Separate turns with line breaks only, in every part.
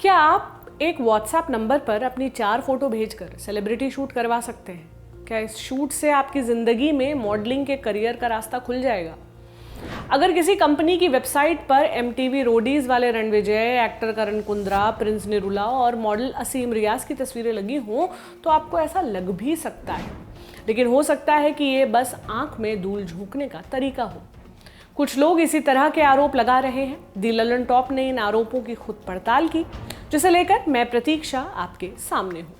क्या आप एक व्हाट्सएप नंबर पर अपनी 4 फोटो भेजकर सेलिब्रिटी शूट करवा सकते हैं? क्या इस शूट से आपकी ज़िंदगी में मॉडलिंग के करियर का रास्ता खुल जाएगा? अगर किसी कंपनी की वेबसाइट पर MTV रोडीज वाले रणविजय, एक्टर करण कुंद्रा, प्रिंस निरुला और मॉडल असीम रियाज की तस्वीरें लगी हों तो आपको ऐसा लग भी सकता है, लेकिन हो सकता है कि ये बस आंख में धूल झोंकने का तरीका हो। कुछ लोग इसी तरह के आरोप लगा रहे हैं। दी ललन टॉप ने इन आरोपों की खुद पड़ताल की, जिसे लेकर मैं प्रतीक्षा आपके सामने हूं।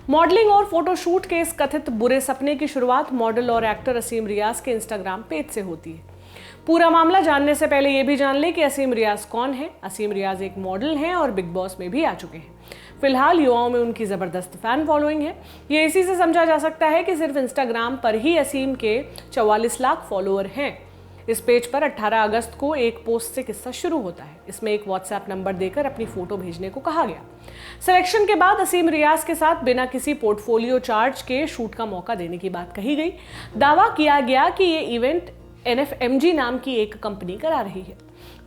मॉडलिंग और फोटोशूट के इस कथित बुरे सपने की शुरुआत मॉडल और एक्टर असीम रियाज के इंस्टाग्राम पेज से होती है। पूरा मामला जानने से पहले ये भी जान ले कि असीम रियाज कौन है। असीम रियाज एक मॉडल हैं और बिग बॉस में भी आ चुके हैं। फिलहाल युवाओं में उनकी ज़बरदस्त फैन फॉलोइंग है। ये इसी से समझा जा सकता है कि सिर्फ इंस्टाग्राम पर ही असीम के 44 लाख फॉलोअर हैं। इस पेज पर 18 अगस्त को एक पोस्ट से किस्सा शुरू होता है। इसमें एक व्हाट्सएप नंबर देकर अपनी फोटो भेजने को कहा गया। सिलेक्शन के बाद असीम रियाज के साथ बिना किसी पोर्टफोलियो चार्ज के शूट का मौका देने की बात कही गई। दावा किया गया कि ये इवेंट NFMG नाम की एक कंपनी करा रही है।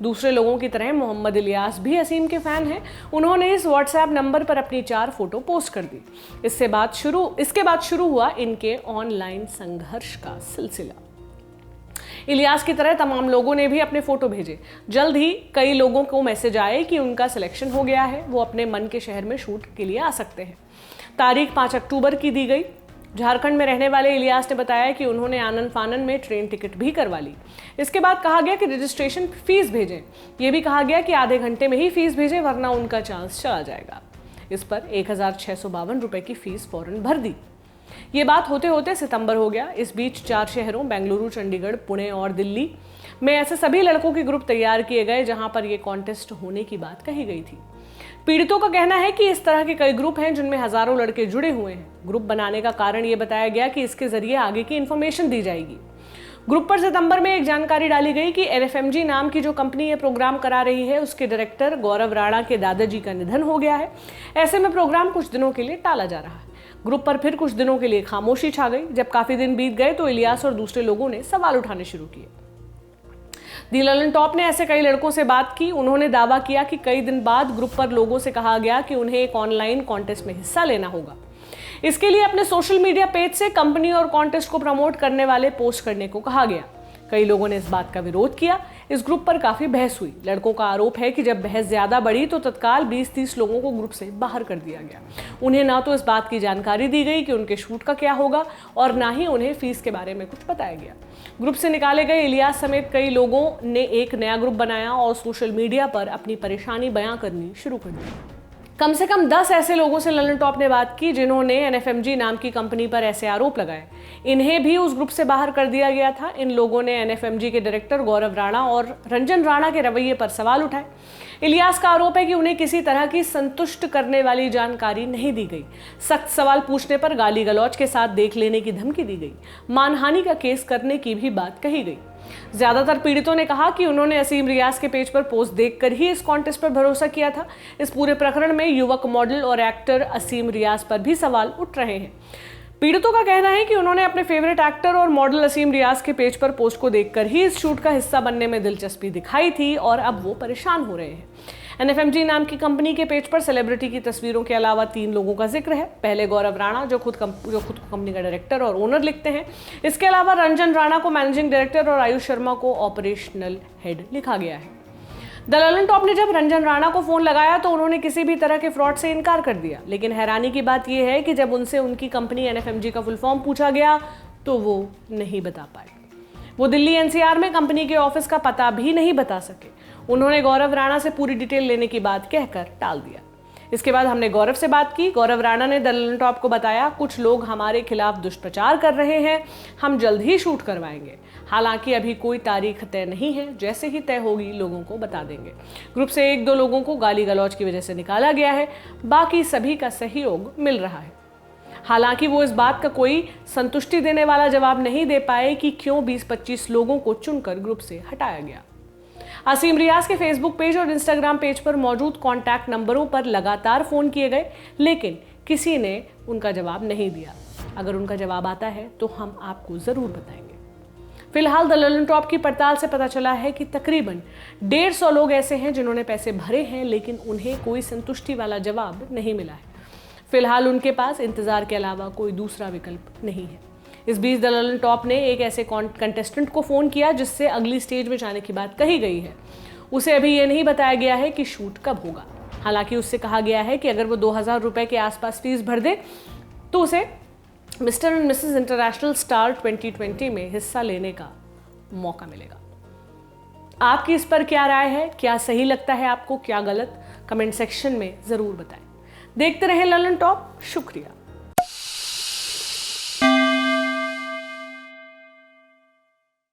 दूसरे लोगों की तरह मोहम्मद इलियास भी असीम के फैन हैं। उन्होंने इस व्हाट्सएप नंबर पर अपनी 4 फोटो पोस्ट कर दी। इसके बाद शुरू हुआ इनके ऑनलाइन संघर्ष का सिलसिला। इलियास की तरह तमाम लोगों ने भी अपने फोटो भेजे। जल्द ही कई लोगों को मैसेज आए कि उनका सिलेक्शन हो गया है, वो अपने मन के शहर में शूट के लिए आ सकते हैं। तारीख 5 अक्टूबर की दी गई। झारखंड में रहने वाले इलियास ने बताया कि उन्होंने आनन फानन में ट्रेन टिकट भी करवा ली। इसके बाद कहा गया कि रजिस्ट्रेशन फीस भेजें। यह भी कहा गया कि आधे घंटे में ही फीस भेजें वरना उनका चांस चला जाएगा। इस पर 1652 रुपए की फीस फौरन भर दी। ये बात होते होते सितंबर हो गया। इस बीच 4 शहरों बेंगलुरु, चंडीगढ़, पुणे और दिल्ली में ऐसे सभी लड़कों के ग्रुप तैयार किए गए जहां पर यह कॉन्टेस्ट होने की बात कही गई थी। पीड़ितों का कहना है कि इस तरह के कई ग्रुप हैं जिनमें हजारों लड़के जुड़े हुए हैं। ग्रुप बनाने का कारण ये बताया गया कि इसके जरिए आगे की इंफॉर्मेशन दी जाएगी। ग्रुप पर सितंबर में एक जानकारी डाली गई कि NFMG नाम की जो कंपनी ये प्रोग्राम करा रही है उसके डायरेक्टर गौरव राणा के दादाजी का निधन हो गया है। ऐसे में प्रोग्राम कुछ दिनों के लिए टाला जा रहा है। ग्रुप पर फिर कुछ दिनों के लिए खामोशी छा गई। जब काफी दिन बीत गए तो इलियास और दूसरे लोगों ने सवाल उठाने शुरू किए। दी ललन टॉप ने ऐसे कई लड़कों से बात की। उन्होंने दावा किया कि कई दिन बाद ग्रुप पर लोगों से कहा गया कि उन्हें एक ऑनलाइन कॉन्टेस्ट में हिस्सा लेना होगा। इसके लिए अपने सोशल मीडिया पेज से कंपनी और कॉन्टेस्ट को प्रमोट करने वाले पोस्ट करने को कहा गया। कई लोगों ने इस बात का विरोध किया। इस ग्रुप पर काफी बहस हुई। लड़कों का आरोप है कि जब बहस ज्यादा बढ़ी तो तत्काल 20-30 लोगों को ग्रुप से बाहर कर दिया गया। उन्हें ना तो इस बात की जानकारी दी गई कि उनके शूट का क्या होगा और ना ही उन्हें फीस के बारे में कुछ बताया गया। ग्रुप से निकाले गए इलियास समेत कई लोगों ने एक नया ग्रुप बनाया और सोशल मीडिया पर अपनी परेशानी बयां करनी शुरू कर दी। कम से कम 10 ऐसे लोगों से ललन टॉप ने बात की जिन्होंने NFMG नाम की कंपनी पर ऐसे आरोप लगाए। इन्हें भी उस ग्रुप से बाहर कर दिया गया था। इन लोगों ने NFMG के डायरेक्टर गौरव राणा और रंजन राणा के रवैये पर सवाल उठाए। इलियास का आरोप है कि उन्हें किसी तरह की संतुष्ट करने वाली जानकारी नहीं दी गई। सख्त सवाल पूछने पर गाली गलौज के साथ देख लेने की धमकी दी गई। मानहानि का केस करने की भी बात कही गई। ज्यादातर पीड़ितों ने कहा कि उन्होंने असीम रियाज के पेज पर पोस्ट देखकर ही इस कॉन्टेस्ट पर भरोसा किया था। इस पूरे प्रकरण में युवक मॉडल और एक्टर असीम रियाज पर भी सवाल उठ रहे हैं। पीड़ितों का कहना है कि उन्होंने अपने फेवरेट एक्टर और मॉडल असीम रियाज के पेज पर पोस्ट को देखकर ही इस शूट का हिस्सा बनने में दिलचस्पी दिखाई थी और अब वो परेशान हो रहे हैं। NFMG नाम की कंपनी के पेज पर सेलिब्रिटी की तस्वीरों के अलावा 3 लोगों का जिक्र है। पहले गौरव राणा जो खुद को कंपनी का डायरेक्टर और ओनर लिखते हैं। इसके अलावा रंजन राणा को मैनेजिंग डायरेक्टर और आयुष शर्मा को ऑपरेशनल हेड लिखा गया है। द ललन टॉप ने जब रंजन राणा को फोन लगाया तो उन्होंने किसी भी तरह के फ्रॉड से इनकार कर दिया। लेकिन हैरानी की बात यह है कि जब उनसे उनकी कंपनी NFMG का फुल फॉर्म पूछा गया तो वो नहीं बता पाए। वो दिल्ली NCR में कंपनी के ऑफिस का पता भी नहीं बता सके। उन्होंने गौरव राणा से पूरी डिटेल लेने की बात कहकर टाल दिया। इसके बाद हमने गौरव से बात की। गौरव राणा ने द ललन टॉप को बताया, कुछ लोग हमारे खिलाफ दुष्प्रचार कर रहे हैं, हम जल्द ही शूट करवाएंगे। हालांकि अभी कोई तारीख तय नहीं है, जैसे ही तय होगी लोगों को बता देंगे। ग्रुप से 1-2 लोगों को गाली गलौज की वजह से निकाला गया है, बाकी सभी का सहयोग मिल रहा है। हालांकि वो इस बात का कोई संतुष्टि देने वाला जवाब नहीं दे पाए कि क्यों 20-25 लोगों को चुनकर ग्रुप से हटाया गया। असीम रियाज के फेसबुक पेज और इंस्टाग्राम पेज पर मौजूद कॉन्टैक्ट नंबरों पर लगातार फोन किए गए, लेकिन किसी ने उनका जवाब नहीं दिया। अगर उनका जवाब आता है तो हम आपको जरूर बताएंगे। फिलहाल द ललन टॉप की पड़ताल से पता चला है कि तकरीबन 150 लोग ऐसे हैं जिन्होंने पैसे भरे हैं, लेकिन उन्हें कोई संतुष्टि वाला जवाब नहीं मिला है। फिलहाल उनके पास इंतजार के अलावा कोई दूसरा विकल्प नहीं है। इस बीच द ललन टॉप ने एक ऐसे कंटेस्टेंट को फोन किया जिससे अगली स्टेज में जाने की बात कही गई है। उसे अभी ये नहीं बताया गया है कि शूट कब होगा। हालांकि उससे कहा गया है कि अगर वो 2000 रुपए के आसपास फीस भर दे तो उसे mister and Mrs international star 2020 में हिस्सा लेने का मौका मिलेगा। आपकी इस पर क्या राय है? क्या सही लगता है आपको, क्या गलत? कमेंट सेक्शन में जरूर बताएं। देखते रहें ललन टॉप। शुक्रिया।